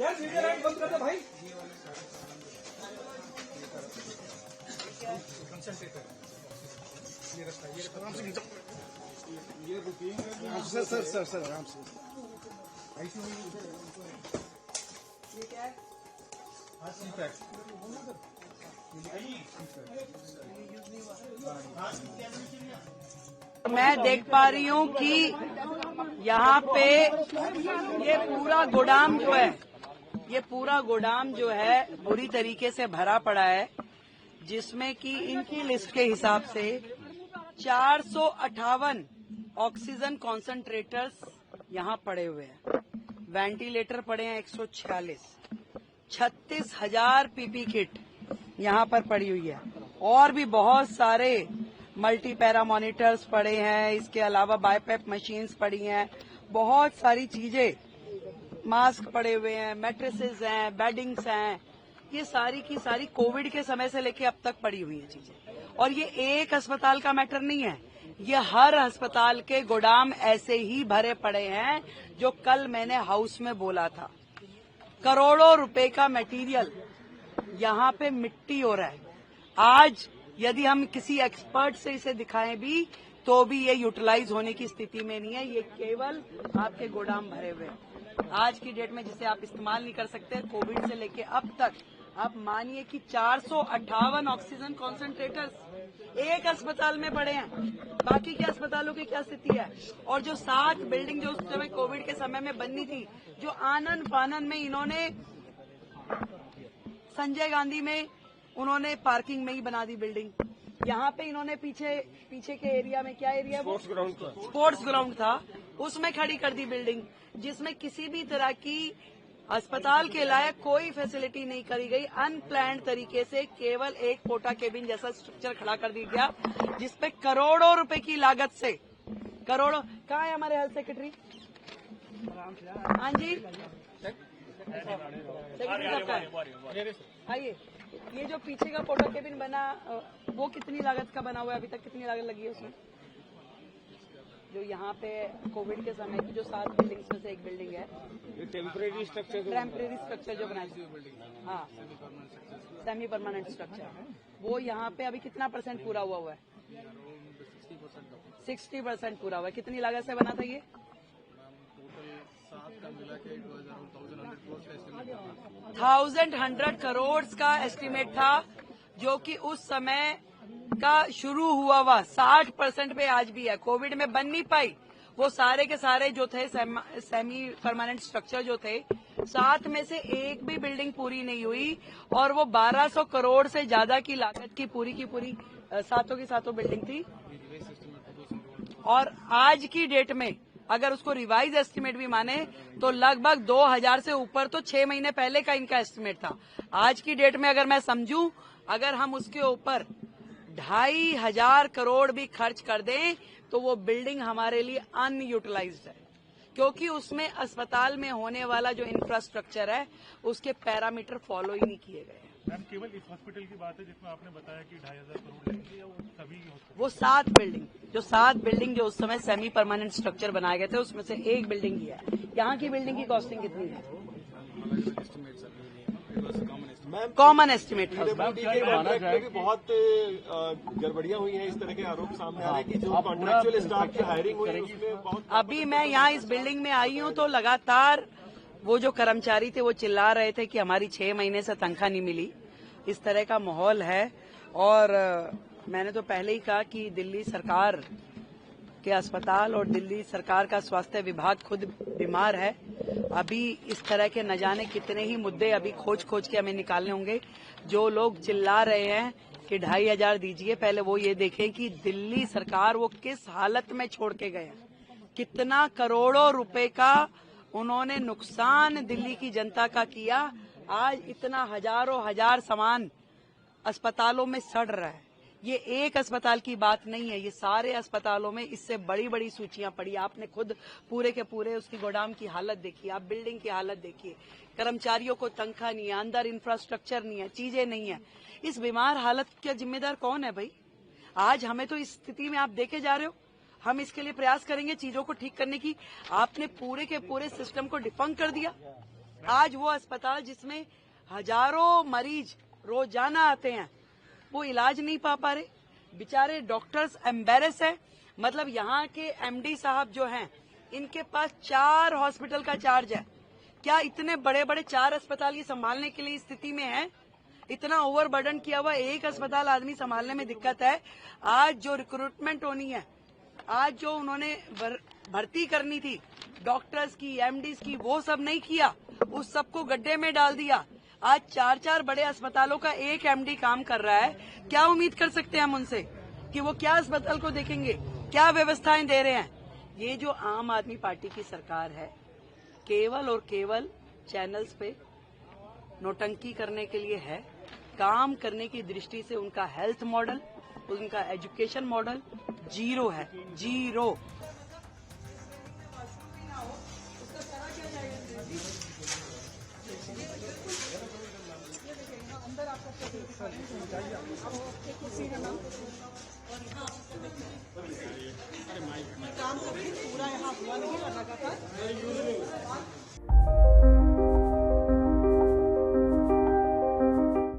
यार सीधे लाइन बंद कर दो भाई। ये बुकिंग सर आराम से ये क्या है? मैं देख पा रही हूँ कि यहाँ पे ये पूरा गोदाम जो है बुरी तरीके से भरा पड़ा है, जिसमें कि इनकी लिस्ट के हिसाब से 458 ऑक्सीजन कॉन्सेंट्रेटर्स यहाँ पड़े हुए हैं, वेंटिलेटर पड़े हैं 146, 36,000 पीपी किट यहाँ पर पड़ी हुई है, और भी बहुत सारे मल्टी पैरा मॉनिटर्स पड़े हैं। इसके अलावा बाईपैप मशीन्स पड़ी हैं, बहुत सारी चीजें, मास्क पड़े हुए हैं, मैट्रेसेस हैं, बेडिंग्स हैं, ये सारी की सारी कोविड के समय से लेके अब तक पड़ी हुई हैं चीजें। और ये एक अस्पताल का मैटर नहीं है, ये हर अस्पताल के गोदाम ऐसे ही भरे पड़े हैं। जो कल मैंने हाउस में बोला था, करोड़ों रुपए का मटेरियल यहाँ पे मिट्टी हो रहा है। आज यदि हम किसी एक्सपर्ट से इसे दिखाएं भी तो भी ये यूटिलाइज होने की स्थिति में नहीं है। ये केवल आपके गोदाम भरे हुए हैं आज की डेट में, जिसे आप इस्तेमाल नहीं कर सकते। कोविड से लेके अब तक आप मानिए कि 458 ऑक्सीजन कॉन्सेंट्रेटर्स एक अस्पताल में पड़े हैं। बाकी के अस्पतालों की क्या स्थिति है? और जो 7 बिल्डिंग जो उस समय कोविड के समय में बननी थी, जो आनन फानन में इन्होंने संजय गांधी में उन्होंने पार्किंग में ही बना दी बिल्डिंग। यहाँ पे इन्होंने पीछे के एरिया में, क्या एरिया वो स्पोर्ट्स ग्राउंड था, उसमें खड़ी कर दी बिल्डिंग, जिसमें किसी भी तरह की अस्पताल के लायक कोई फैसिलिटी नहीं करी गई। अनप्लान्ड तरीके से केवल एक पोटा केबिन जैसा स्ट्रक्चर खड़ा कर दिया गया, जिसपे करोड़ों रुपए की लागत से करोड़ों। कहाँ है हमारे हेल्थ सेक्रेटरी? हाँ जी, सेक्रेटरी साहब का आइए। ये जो पीछे का पोटा केबिन बना, वो कितनी लागत का बना हुआ है? अभी तक कितनी लागत लगी है उसमें? जो यहाँ पे कोविड के समय की जो 7 बिल्डिंग्स में से एक बिल्डिंग है, टेम्परेरी स्ट्रक्चर जो बनाई, हाँ, सेमी परमानेंट स्ट्रक्चर, वो यहाँ पे अभी कितना % पूरा हुआ है? 60% पूरा हुआ है। कितनी लागत से बना था ये? 1,100 करोड़ का एस्टीमेट था, जो कि उस समय का शुरू हुआ 60% पे आज भी है। कोविड में बन नहीं पाई। वो सारे के सारे जो थे सेमी परमानेंट स्ट्रक्चर जो थे, 7 में से एक भी बिल्डिंग पूरी नहीं हुई, और वो 1200 करोड़ से ज्यादा की लागत की पूरी 7 बिल्डिंग थी। और आज की डेट में अगर उसको रिवाइज एस्टीमेट भी माने तो लगभग 2000 से ऊपर तो 6 महीने पहले का इनका एस्टीमेट था। आज की डेट में अगर मैं समझूं, अगर हम उसके ऊपर 2,500 करोड़ भी खर्च कर दें तो वो बिल्डिंग हमारे लिए अनयूटिलाइज्ड है, क्योंकि उसमें अस्पताल में होने वाला जो इंफ्रास्ट्रक्चर है उसके पैरामीटर फॉलो ही नहीं किए गए। मैम, केवल इस हॉस्पिटल की बात है जिसमें आपने बताया कि 2,500 करोड़ लगेंगे, या वो सभी हॉस्पिटल? वो 7 बिल्डिंग जो उस समय सेमी परमानेंट स्ट्रक्चर बनाए गए थे, उसमें से एक बिल्डिंग ही है। यहाँ की बिल्डिंग की कॉस्टिंग कितनी है? कॉमन एस्टिमेट था। बहुत गड़बड़ियां हुई हैं, इस तरह के आरोप सामने आ रहे हैं कि जो कॉन्ट्रैक्चुअल स्टाफ की हायरिंग हुई है उसमें बहुत। अभी मैं यहाँ इस बिल्डिंग में आई हूँ तो लगातार वो जो कर्मचारी थे वो चिल्ला रहे थे कि हमारी 6 महीने से तनख्वाह नहीं मिली। इस तरह का माहौल है। और मैंने तो पहले ही कहा कि दिल्ली सरकार के अस्पताल और दिल्ली सरकार का स्वास्थ्य विभाग खुद बीमार है। अभी इस तरह के न जाने कितने ही मुद्दे अभी खोज के हमें निकालने होंगे। जो लोग चिल्ला रहे हैं कि 2,500 दीजिए, पहले वो ये देखें कि दिल्ली सरकार वो किस हालत में छोड़ के गए हैं। कितना करोड़ों रुपए का उन्होंने नुकसान दिल्ली की जनता का किया। आज इतना हजारों हजार सामान अस्पतालों में सड़ रहा है। ये एक अस्पताल की बात नहीं है, ये सारे अस्पतालों में इससे बड़ी बड़ी सूचियां पड़ी। आपने खुद पूरे के पूरे उसकी गोदाम की हालत देखी, आप बिल्डिंग की हालत देखिए, कर्मचारियों को तनख्वाह नहीं है, अंदर इंफ्रास्ट्रक्चर नहीं है, चीजें नहीं है। इस बीमार हालत का जिम्मेदार कौन है भाई? आज हमें तो इस स्थिति में आप देके जा रहे हो। हम इसके लिए प्रयास करेंगे चीजों को ठीक करने की। आपने पूरे के पूरे सिस्टम को डिफंक कर दिया। आज वो अस्पताल जिसमें हजारों मरीज रोजाना आते हैं, वो इलाज नहीं पा रहे। बेचारे डॉक्टर्स एम्बेरस है। मतलब यहाँ के एमडी साहब जो हैं, इनके पास 4 हॉस्पिटल का चार्ज है। क्या इतने बड़े बड़े 4 अस्पताल ये संभालने के लिए स्थिति में है? इतना ओवरबर्डन किया हुआ एक अस्पताल आदमी संभालने में दिक्कत है। आज जो रिक्रूटमेंट होनी है, आज जो उन्होंने भर्ती करनी थी डॉक्टर्स की, एमडीज की, वो सब नहीं किया, उस सबको गड्ढे में डाल दिया। आज 4 बड़े अस्पतालों का एक एमडी काम कर रहा है। क्या उम्मीद कर सकते हैं हम उनसे कि वो क्या अस्पताल को देखेंगे, क्या व्यवस्थाएं दे रहे हैं? ये जो आम आदमी पार्टी की सरकार है, केवल और केवल चैनल्स पे नौटंकी करने के लिए है। काम करने की दृष्टि से उनका हेल्थ मॉडल, उनका एजुकेशन मॉडल जीरो है, जीरो। काम पूरा यहाँ हुआ नहीं लगा था।